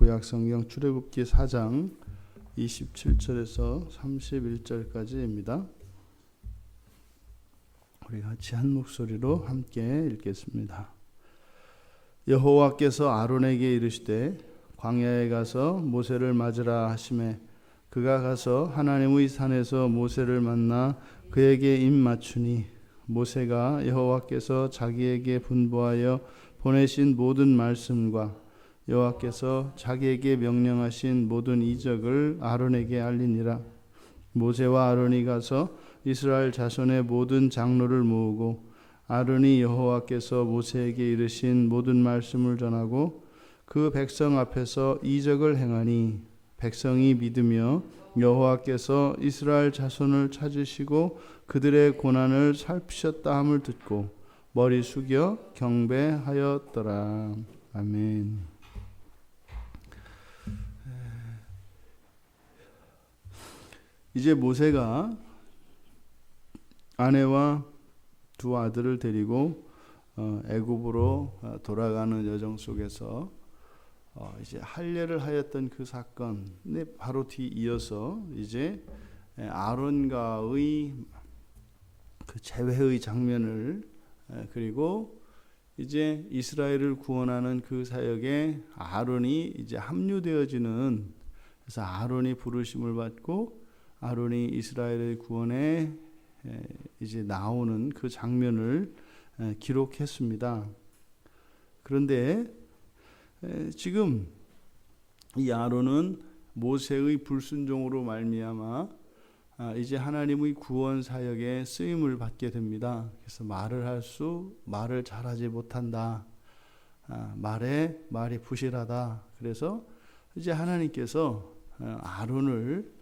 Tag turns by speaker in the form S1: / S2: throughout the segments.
S1: 구약성경 출애굽기 4장 27절에서 31절까지입니다. 우리 같이 한 목소리로 함께 읽겠습니다. 여호와께서 아론에게 이르시되 광야에 가서 모세를 맞으라 하시매 그가 가서 하나님의 산에서 모세를 만나 그에게 입 맞추니 모세가 여호와께서 자기에게 분부하여 보내신 모든 말씀과 여호와께서 자기에게 명령하신 모든 이적을 아론에게 알리니라. 모세와 아론이 가서 이스라엘 자손의 모든 장로를 모으고 아론이 여호와께서 모세에게 이르신 모든 말씀을 전하고 그 백성 앞에서 이적을 행하니 백성이 믿으며 여호와께서 이스라엘 자손을 찾으시고 그들의 고난을 살피셨다 함을 듣고 머리 숙여 경배하였더라. 아멘. 이제 모세가 아내와 두 아들을 데리고 애굽으로 돌아가는 여정 속에서 이제 할례를 하였던 그 사건에 바로 뒤이어서 이제 아론과의 그 재회의 장면을 그리고 이제 이스라엘을 구원하는 그 사역에 아론이 이제 합류되어지는, 그래서 아론이 부르심을 받고 아론이 이스라엘의 구원에 이제 나오는 그 장면을 기록했습니다. 그런데 지금 이 아론은 모세의 불순종으로 말미암아 이제 하나님의 구원 사역에 쓰임을 받게 됩니다. 그래서 말을 잘하지 못한다. 말이 부실하다. 그래서 이제 하나님께서 아론을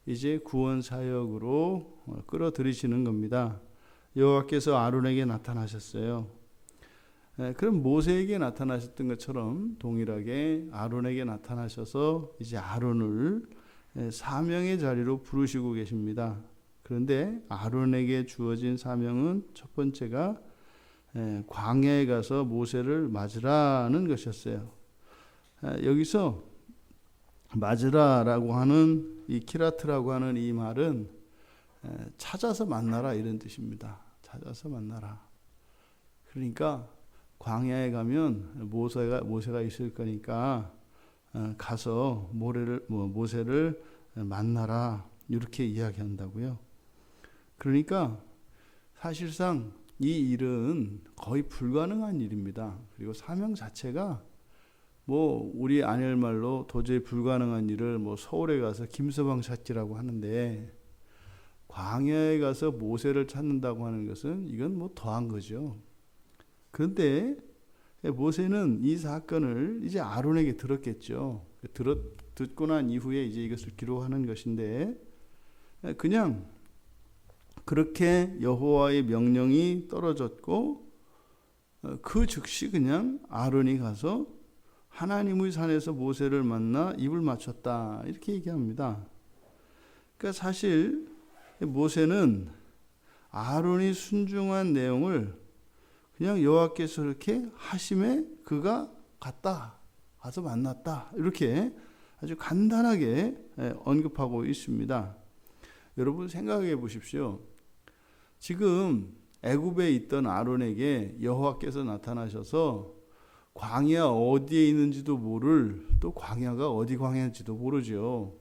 S1: 이제 구원 사역으로 끌어들이시는 겁니다. 여호와께서 아론에게 나타나셨어요. 그럼 모세에게 나타나셨던 것처럼 동일하게 아론에게 나타나셔서 이제 아론을 사명의 자리로 부르시고 계십니다. 그런데 아론에게 주어진 사명은 첫 번째가 광야에 가서 모세를 맞으라는 것이었어요. 여기서 맞으라라고 하는 이 키라트라고 하는 이 말은 찾아서 만나라 이런 뜻입니다. 찾아서 만나라. 그러니까 광야에 가면 모세가 있을 거니까 가서 모세를 만나라 이렇게 이야기한다고요. 그러니까 사실상 이 일은 거의 불가능한 일입니다. 그리고 사명 자체가 우리 안일 말로 도저히 불가능한 일을 서울에 가서 김서방 찾기라고 하는데 광야에 가서 모세를 찾는다고 하는 것은 이건 더한 거죠. 그런데 모세는 이 사건을 이제 아론에게 들었겠죠. 듣고 난 이후에 이제 이것을 기록하는 것인데 그냥 그렇게 여호와의 명령이 떨어졌고 그 즉시 그냥 아론이 가서 하나님의 산에서 모세를 만나 입을 맞췄다 이렇게 얘기합니다. 그러니까 사실 모세는 아론이 순종한 내용을 그냥 여호와께서 이렇게 하심에 그가 가서 만났다 이렇게 아주 간단하게 언급하고 있습니다. 여러분 생각해 보십시오. 지금 애굽에 있던 아론에게 여호와께서 나타나셔서 광야 어디에 있는지도 모를, 또 광야가 어디 광야인지도 모르죠.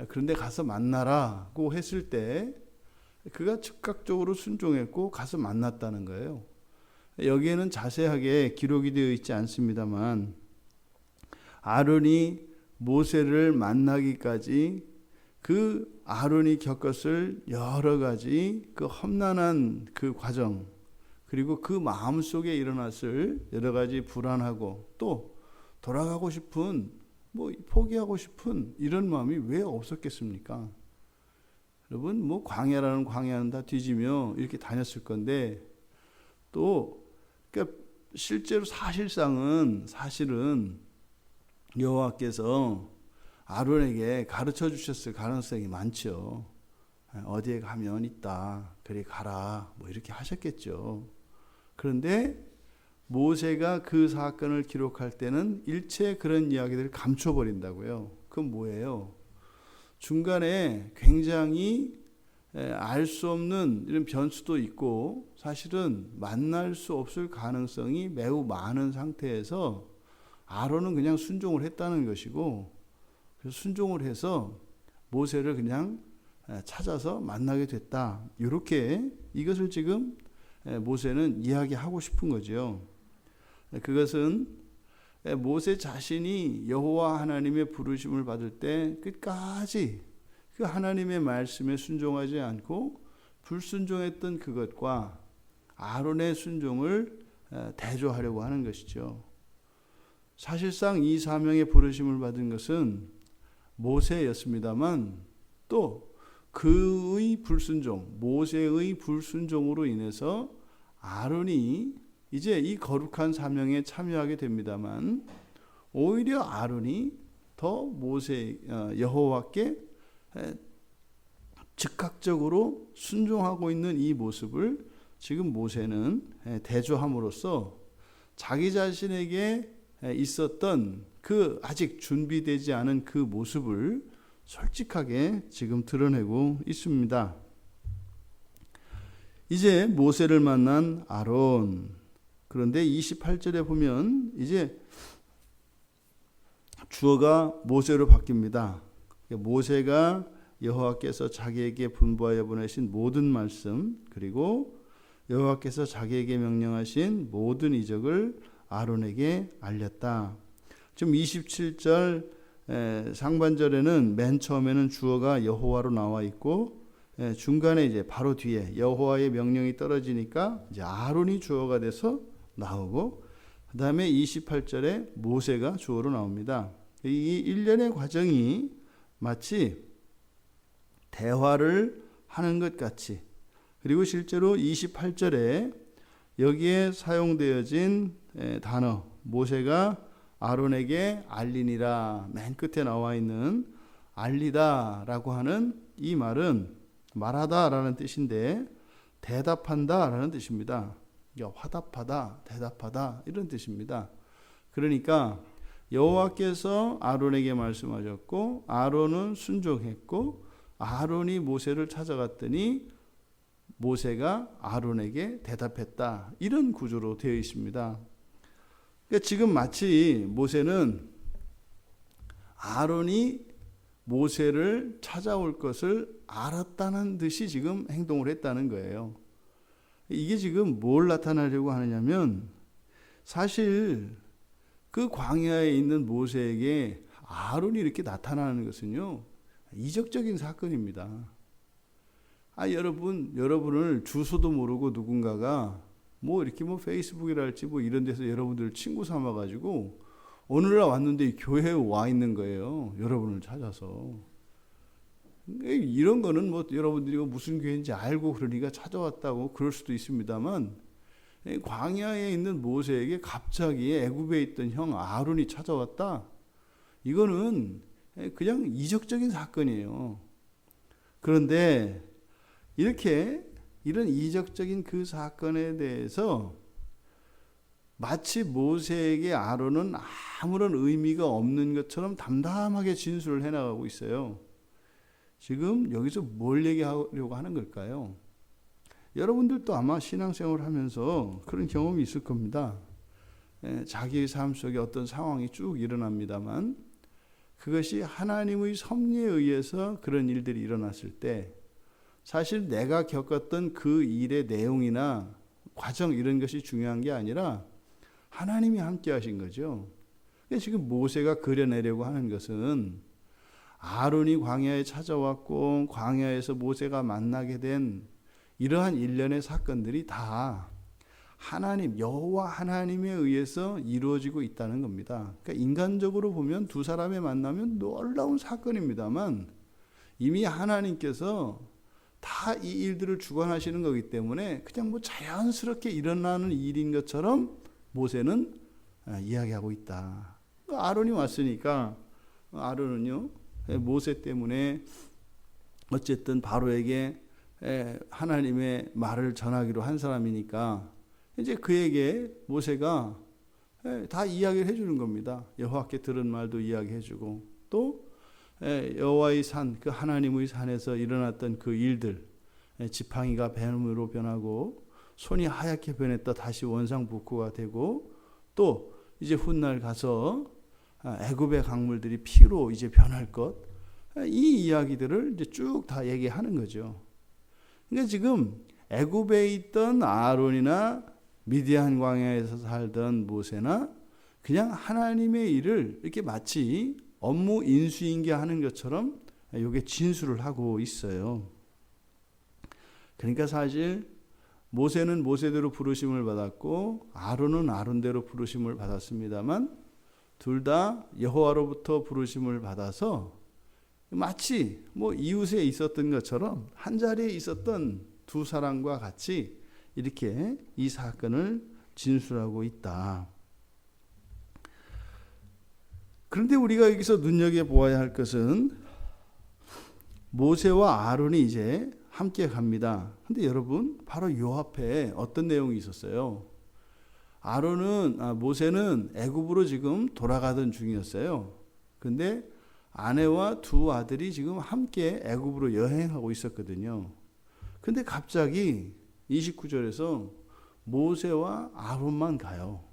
S1: 그런데 가서 만나라고 했을 때 그가 즉각적으로 순종했고 가서 만났다는 거예요. 여기에는 자세하게 기록이 되어 있지 않습니다만 아론이 모세를 만나기까지 그 아론이 겪었을 여러 가지 그 험난한 그 과정, 그리고 그 마음속에 일어났을 여러 가지 불안하고 또 돌아가고 싶은 포기하고 싶은 이런 마음이 왜 없었겠습니까? 여러분 광야라는 광야는 다 뒤지며 이렇게 다녔을 건데 또 그러니까 실제로 사실은 여호와께서 아론에게 가르쳐 주셨을 가능성이 많죠. 어디에 가면 있다. 그리 가라. 이렇게 하셨겠죠. 그런데 모세가 그 사건을 기록할 때는 일체 그런 이야기들을 감춰버린다고요. 그건 뭐예요? 중간에 굉장히 알 수 없는 이런 변수도 있고 사실은 만날 수 없을 가능성이 매우 많은 상태에서 아론은 그냥 순종을 했다는 것이고, 그래서 순종을 해서 모세를 그냥 찾아서 만나게 됐다. 이렇게 이것을 지금 모세는 이야기하고 싶은 거죠. 그것은 모세 자신이 여호와 하나님의 부르심을 받을 때 끝까지 그 하나님의 말씀에 순종하지 않고 불순종했던 그것과 아론의 순종을 대조하려고 하는 것이죠. 사실상 이 사명의 부르심을 받은 것은 모세였습니다만 또 그의 불순종, 모세의 불순종으로 인해서 아론이 이제 이 거룩한 사명에 참여하게 됩니다만 오히려 아론이 더 모세 여호와께 즉각적으로 순종하고 있는 이 모습을 지금 모세는 대조함으로써 자기 자신에게 있었던 그 아직 준비되지 않은 그 모습을 솔직하게 지금 드러내고 있습니다. 이제 모세를 만난 아론. 그런데 28절에 보면 이제 주어가 모세로 바뀝니다. 모세가 여호와께서 자기에게 분부하여 보내신 모든 말씀, 그리고 여호와께서 자기에게 명령하신 모든 이적을 아론에게 알렸다. 지금 27절 상반절에는 맨 처음에는 주어가 여호와로 나와 있고 중간에 이제 바로 뒤에 여호와의 명령이 떨어지니까 이제 아론이 주어가 돼서 나오고, 그 다음에 28절에 모세가 주어로 나옵니다. 이 일련의 과정이 마치 대화를 하는 것 같이, 그리고 실제로 28절에 여기에 사용되어진 단어, 모세가 아론에게 알리니라, 맨 끝에 나와 있는 알리다라고 하는 이 말은 말하다라는 뜻인데 대답한다라는 뜻입니다. 화답하다, 대답하다 이런 뜻입니다. 그러니까 여호와께서 아론에게 말씀하셨고 아론은 순종했고 아론이 모세를 찾아갔더니 모세가 아론에게 대답했다. 이런 구조로 되어 있습니다. 그러니까 지금 마치 모세는 아론이 모세를 찾아올 것을 알았다는 듯이 지금 행동을 했다는 거예요. 이게 지금 뭘 나타나려고 하느냐면 사실 그 광야에 있는 모세에게 아론이 이렇게 나타나는 것은요, 이적적인 사건입니다. 여러분을 주소도 모르고 누군가가 이렇게 페이스북이랄지 이런 데서 여러분들 친구 삼아가지고 오늘날 왔는데 교회에 와 있는 거예요. 여러분을 찾아서. 이런 거는 여러분들이 무슨 교회인지 알고 그러니까 찾아왔다고 그럴 수도 있습니다만, 광야에 있는 모세에게 갑자기 애굽에 있던 형 아론이 찾아왔다. 이거는 그냥 이적적인 사건이에요. 그런데 이런 이적적인 그 사건에 대해서 마치 모세에게 아론은 아무런 의미가 없는 것처럼 담담하게 진술을 해나가고 있어요. 지금 여기서 뭘 얘기하려고 하는 걸까요? 여러분들도 아마 신앙생활을 하면서 그런 경험이 있을 겁니다. 자기의 삶 속에 어떤 상황이 쭉 일어납니다만 그것이 하나님의 섭리에 의해서 그런 일들이 일어났을 때 사실 내가 겪었던 그 일의 내용이나 과정 이런 것이 중요한 게 아니라 하나님이 함께 하신 거죠. 지금 모세가 그려내려고 하는 것은 아론이 광야에 찾아왔고 광야에서 모세가 만나게 된 이러한 일련의 사건들이 다 하나님, 여호와 하나님에 의해서 이루어지고 있다는 겁니다. 그러니까 인간적으로 보면 두 사람의 만나면 놀라운 사건입니다만 이미 하나님께서 다 이 일들을 주관하시는 거기 때문에 그냥 자연스럽게 일어나는 일인 것처럼 모세는 이야기하고 있다. 아론이 왔으니까 아론은요, 모세 때문에 어쨌든 바로에게 하나님의 말을 전하기로 한 사람이니까 이제 그에게 모세가 다 이야기를 해주는 겁니다. 여호와께 들은 말도 이야기해주고 또 여호와의 산, 그 하나님의 산에서 일어났던 그 일들, 지팡이가 뱀으로 변하고 손이 하얗게 변했다 다시 원상복구가 되고 또 이제 훗날 가서 애굽의 강물들이 피로 이제 변할 것, 이 이야기들을 이제 쭉 다 얘기하는 거죠. 그러니까 지금 애굽에 있던 아론이나 미디안 광야에서 살던 모세나 그냥 하나님의 일을 이렇게 마치 업무 인수인계하는 것처럼 이게 진술을 하고 있어요. 그러니까 사실 모세는 모세대로 부르심을 받았고 아론은 아론대로 부르심을 받았습니다만 둘 다 여호와로부터 부르심을 받아서 마치 뭐 이웃에 있었던 것처럼 한 자리에 있었던 두 사람과 같이 이렇게 이 사건을 진술하고 있다. 그런데 우리가 여기서 눈여겨보아야 할 것은 모세와 아론이 이제 함께 갑니다. 근데 여러분 바로 요 앞에 어떤 내용이 있었어요? 모세는 애굽으로 지금 돌아가던 중이었어요. 근데 아내와 두 아들이 지금 함께 애굽으로 여행하고 있었거든요. 근데 갑자기 29절에서 모세와 아론만 가요.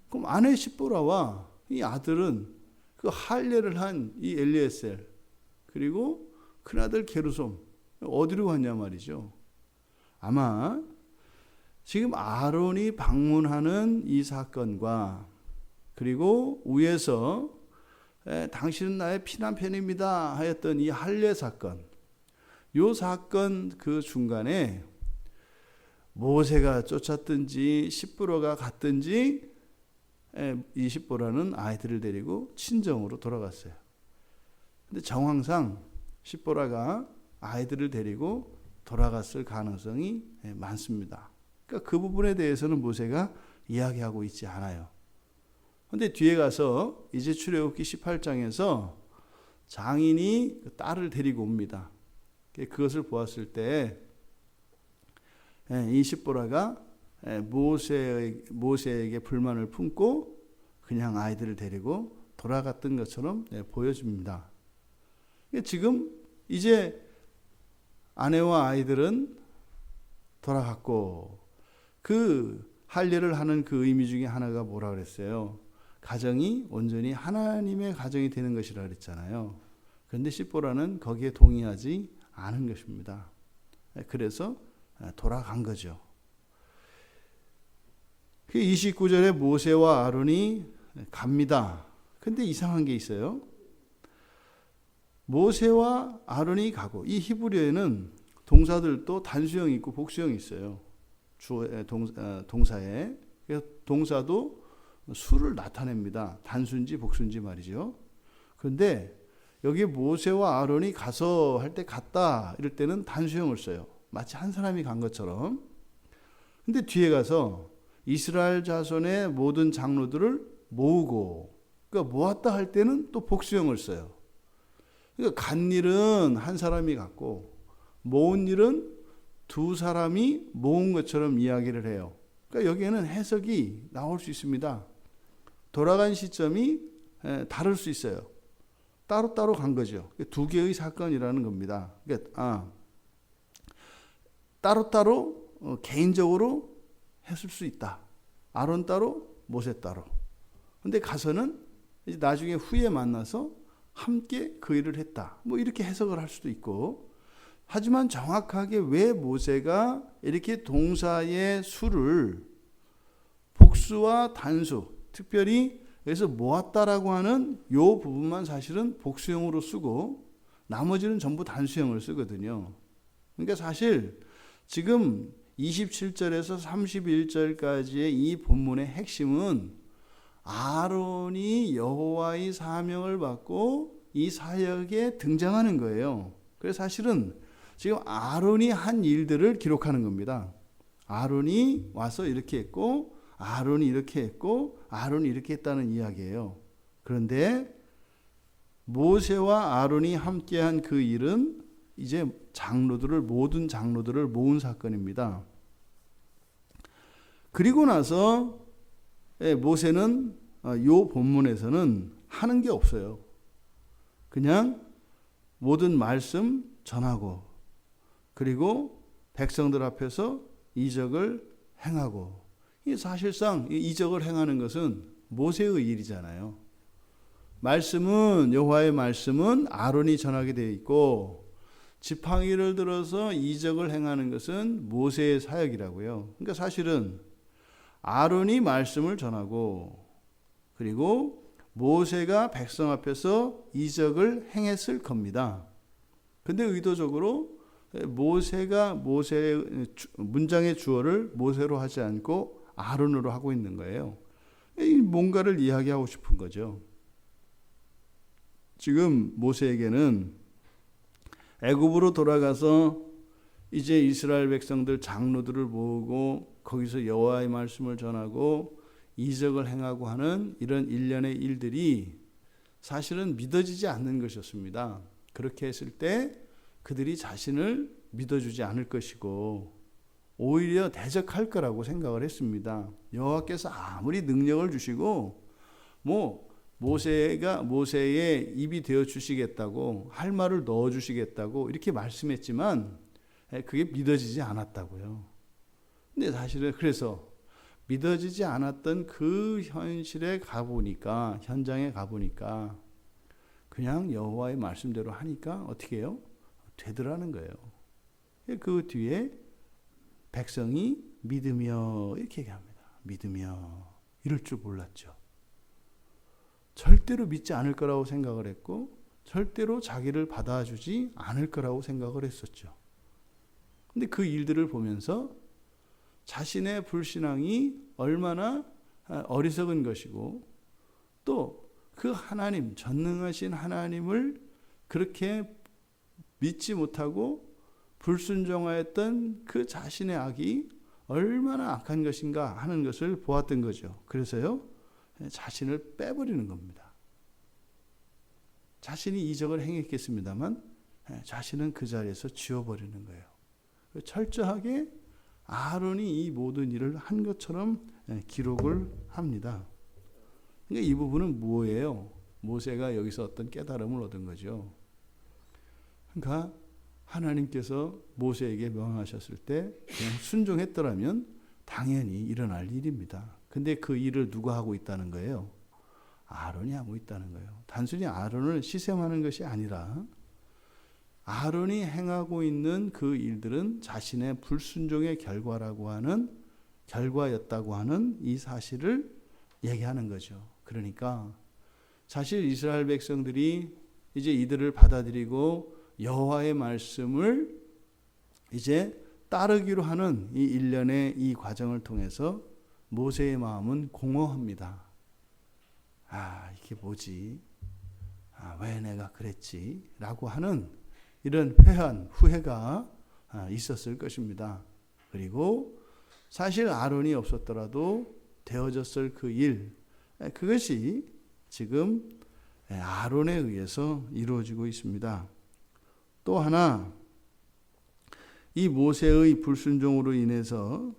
S1: 그럼 아내 십보라와 이 아들은 그 할례를 한 이 엘리에셀 그리고 큰아들 게르솜 어디로 갔냐 말이죠. 아마 지금 아론이 방문하는 이 사건과 그리고 위에서 당신은 나의 피난편입니다 하였던 이 할례 사건, 이 사건 그 중간에 모세가 쫓았든지 십보라가 갔든지 이 십보라는 아이들을 데리고 친정으로 돌아갔어요. 근데 정황상 십보라가 아이들을 데리고 돌아갔을 가능성이 많습니다. 그러니까 그 부분에 대해서는 모세가 이야기하고 있지 않아요. 근데 뒤에 가서 이제 출애굽기 18장에서 장인이 딸을 데리고 옵니다. 그것을 보았을 때 이 십보라가 모세에게 불만을 품고 그냥 아이들을 데리고 돌아갔던 것처럼 보여집니다. 지금 이제 아내와 아이들은 돌아갔고 그 할례를 하는 그 의미 중에 하나가 뭐라 그랬어요? 가정이 온전히 하나님의 가정이 되는 것이라 그랬잖아요. 그런데 십보라는 거기에 동의하지 않은 것입니다. 그래서 돌아간 거죠. 29절에 모세와 아론이 갑니다. 근데 이상한 게 있어요. 모세와 아론이 가고, 이 히브리어에는 동사들도 단수형이 있고 복수형이 있어요. 동사에. 동사도 수를 나타냅니다. 단수인지 복수인지 말이죠. 그런데 여기 모세와 아론이 가서 할 때 갔다 이럴 때는 단수형을 써요. 마치 한 사람이 간 것처럼. 근데 뒤에 가서 이스라엘 자손의 모든 장로들을 모으고, 그러니까 모았다 할 때는 또 복수형을 써요. 그러니까 간 일은 한 사람이 갔고 모은 일은 두 사람이 모은 것처럼 이야기를 해요. 그러니까 여기에는 해석이 나올 수 있습니다. 돌아간 시점이 다를 수 있어요. 따로따로 간 거죠. 두 개의 사건이라는 겁니다. 그러니까 따로따로 개인적으로 했을 수 있다. 아론 따로, 모세 따로. 근데 가서는 이제 나중에 후에 만나서 함께 그 일을 했다. 뭐 이렇게 해석을 할 수도 있고. 하지만 정확하게 왜 모세가 이렇게 동사의 수를 복수와 단수, 특별히 여기서 모았다라고 하는 요 부분만 사실은 복수형으로 쓰고 나머지는 전부 단수형을 쓰거든요. 그러니까 사실 지금 27절에서 31절까지의 이 본문의 핵심은 아론이 여호와의 사명을 받고 이 사역에 등장하는 거예요. 그래서 사실은 지금 아론이 한 일들을 기록하는 겁니다. 아론이 와서 이렇게 했고, 아론이 이렇게 했고, 아론이 이렇게 했다는 이야기예요. 그런데 모세와 아론이 함께한 그 일은 이제 모든 장로들을 모은 사건입니다. 그리고 나서 모세는 요 본문에서는 하는 게 없어요. 그냥 모든 말씀 전하고 그리고 백성들 앞에서 이적을 행하고, 사실상 이적을 행하는 것은 모세의 일이잖아요. 말씀은, 여호와의 말씀은 아론이 전하게 되어 있고 지팡이를 들어서 이적을 행하는 것은 모세의 사역이라고요. 그러니까 사실은 아론이 말씀을 전하고 그리고 모세가 백성 앞에서 이적을 행했을 겁니다. 근데 의도적으로 모세가 모세의 문장의 주어를 모세로 하지 않고 아론으로 하고 있는 거예요. 뭔가를 이야기하고 싶은 거죠. 지금 모세에게는 애굽으로 돌아가서 이제 이스라엘 백성들 장로들을 모으고 거기서 여호와의 말씀을 전하고 이적을 행하고 하는 이런 일련의 일들이 사실은 믿어지지 않는 것이었습니다. 그렇게 했을 때 그들이 자신을 믿어주지 않을 것이고 오히려 대적할 거라고 생각을 했습니다. 여호와께서 아무리 능력을 주시고 모세의 입이 되어 주시겠다고, 할 말을 넣어 주시겠다고 이렇게 말씀했지만 그게 믿어지지 않았다고요. 근데 사실은 그래서 믿어지지 않았던 그 현장에 가보니까 그냥 여호와의 말씀대로 하니까 어떻게 해요? 되더라는 거예요. 그 뒤에 백성이 믿으며 이렇게 얘기합니다. 믿으며 이럴 줄 몰랐죠. 절대로 믿지 않을 거라고 생각을 했고 절대로 자기를 받아주지 않을 거라고 생각을 했었죠. 근데 그 일들을 보면서 자신의 불신앙이 얼마나 어리석은 것이고 또 그 하나님, 전능하신 하나님을 그렇게 믿지 못하고 불순종하였던 그 자신의 악이 얼마나 악한 것인가 하는 것을 보았던 거죠. 그래서요, 자신을 빼버리는 겁니다. 자신이 이적을 행했겠습니다만 자신은 그 자리에서 지워버리는 거예요. 철저하게 아론이 이 모든 일을 한 것처럼 기록을 합니다. 그러니까 이 부분은 뭐예요? 모세가 여기서 어떤 깨달음을 얻은 거죠. 그러니까 하나님께서 모세에게 명하셨을 때 그냥 순종했더라면 당연히 일어날 일입니다. 근데 그 일을 누가 하고 있다는 거예요? 아론이 하고 있다는 거예요. 단순히 아론을 시샘하는 것이 아니라 아론이 행하고 있는 그 일들은 자신의 불순종의 결과였다고 하는 이 사실을 얘기하는 거죠. 그러니까 사실 이스라엘 백성들이 이제 이들을 받아들이고 여호와의 말씀을 이제 따르기로 하는 이 일련의 이 과정을 통해서 모세의 마음은 공허합니다. 이게 뭐지? 왜 내가 그랬지? 라고 하는 이런 후회가 있었을 것입니다. 그리고 사실 아론이 없었더라도 되어졌을 그 일, 그것이 지금 아론에 의해서 이루어지고 있습니다. 또 하나, 이 모세의 불순종으로 인해서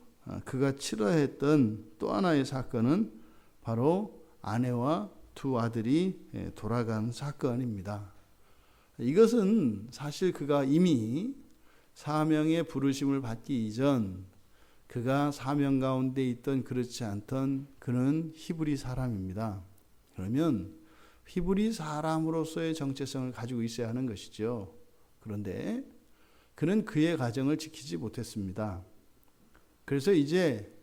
S1: 그가 치러야 했던 또 하나의 사건은 바로 아내와 두 아들이 돌아간 사건입니다. 이것은 사실 그가 이미 사명의 부르심을 받기 이전 그가 사명 가운데 있던 그렇지 않던 그는 히브리 사람입니다. 그러면 히브리 사람으로서의 정체성을 가지고 있어야 하는 것이죠. 그런데 그는 그의 가정을 지키지 못했습니다. 그래서 이제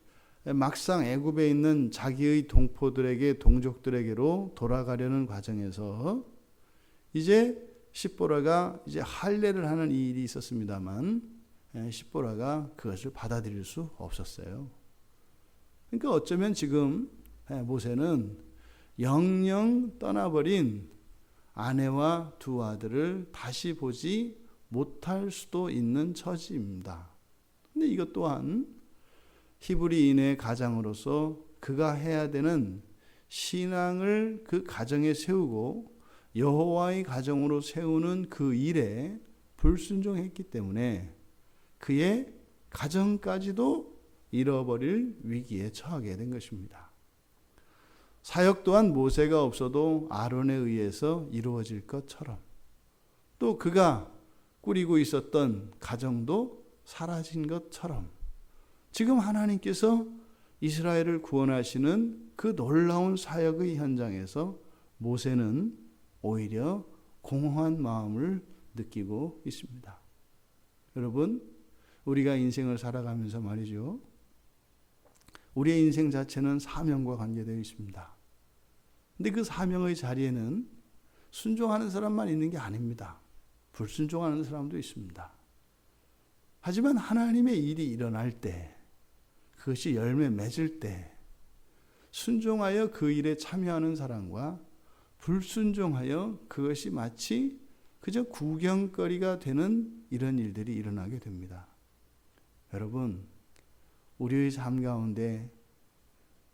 S1: 막상 애굽에 있는 자기의 동족들에게로 돌아가려는 과정에서 이제 십보라가 이제 할례를 하는 이 일이 있었습니다만 십보라가 그것을 받아들일 수 없었어요. 그러니까 어쩌면 지금 모세는 영영 떠나버린 아내와 두 아들을 다시 보지 못할 수도 있는 처지입니다. 근데 이것 또한 히브리인의 가장으로서 그가 해야 되는 신앙을 그 가정에 세우고 여호와의 가정으로 세우는 그 일에 불순종했기 때문에 그의 가정까지도 잃어버릴 위기에 처하게 된 것입니다. 사역 또한 모세가 없어도 아론에 의해서 이루어질 것처럼, 또 그가 꾸리고 있었던 가정도 사라진 것처럼, 지금 하나님께서 이스라엘을 구원하시는 그 놀라운 사역의 현장에서 모세는 오히려 공허한 마음을 느끼고 있습니다. 여러분, 우리가 인생을 살아가면서 말이죠, 우리의 인생 자체는 사명과 관계되어 있습니다. 근데 그 사명의 자리에는 순종하는 사람만 있는 게 아닙니다. 불순종하는 사람도 있습니다. 하지만 하나님의 일이 일어날 때, 그것이 열매 맺을 때, 순종하여 그 일에 참여하는 사람과 불순종하여 그것이 마치 그저 구경거리가 되는 이런 일들이 일어나게 됩니다. 여러분, 우리의 삶 가운데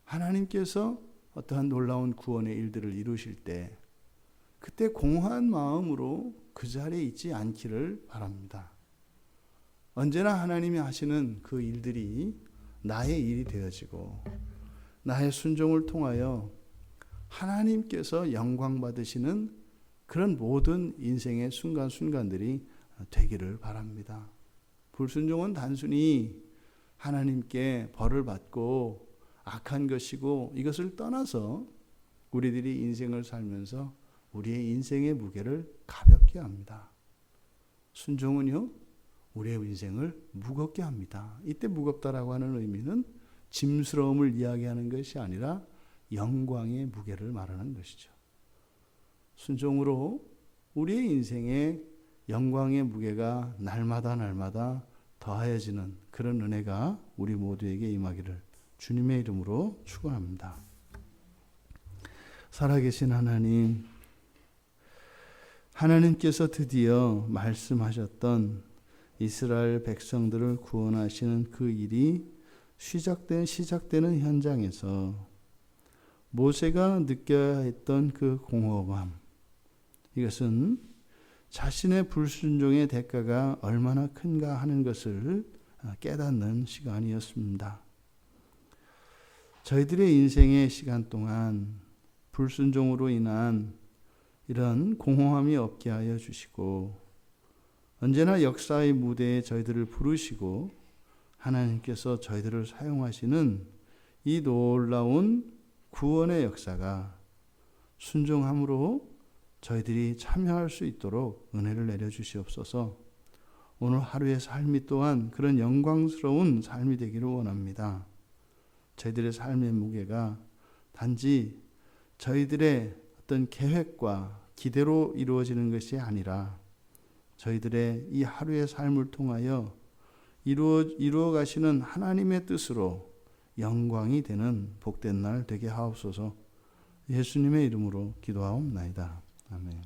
S1: 하나님께서 어떠한 놀라운 구원의 일들을 이루실 때, 그때 공허한 마음으로 그 자리에 있지 않기를 바랍니다. 언제나 하나님이 하시는 그 일들이 나의 일이 되어지고, 나의 순종을 통하여 하나님께서 영광 받으시는 그런 모든 인생의 순간순간들이 되기를 바랍니다. 불순종은 단순히 하나님께 벌을 받고 악한 것이고, 이것을 떠나서 우리들이 인생을 살면서 우리의 인생의 무게를 가볍게 합니다. 순종은요, 우리의 인생을 무겁게 합니다. 이때 무겁다라고 하는 의미는 짐스러움을 이야기하는 것이 아니라 영광의 무게를 말하는 것이죠. 순종으로 우리의 인생에 영광의 무게가 날마다 더하여지는 그런 은혜가 우리 모두에게 임하기를 주님의 이름으로 축원합니다. 살아계신 하나님, 하나님께서 드디어 말씀하셨던 이스라엘 백성들을 구원하시는 그 일이 시작되는 현장에서 모세가 느껴야 했던 그 공허감, 이것은 자신의 불순종의 대가가 얼마나 큰가 하는 것을 깨닫는 시간이었습니다. 저희들의 인생의 시간 동안 불순종으로 인한 이런 공허함이 없게 하여 주시고, 언제나 역사의 무대에 저희들을 부르시고 하나님께서 저희들을 사용하시는 이 놀라운 구원의 역사가 순종함으로 저희들이 참여할 수 있도록 은혜를 내려주시옵소서. 오늘 하루의 삶이 또한 그런 영광스러운 삶이 되기를 원합니다. 저희들의 삶의 무게가 단지 저희들의 어떤 계획과 기대로 이루어지는 것이 아니라 저희들의 이 하루의 삶을 통하여 이루어 가시는 하나님의 뜻으로 영광이 되는 복된 날 되게 하옵소서. 예수님의 이름으로 기도하옵나이다. 아멘.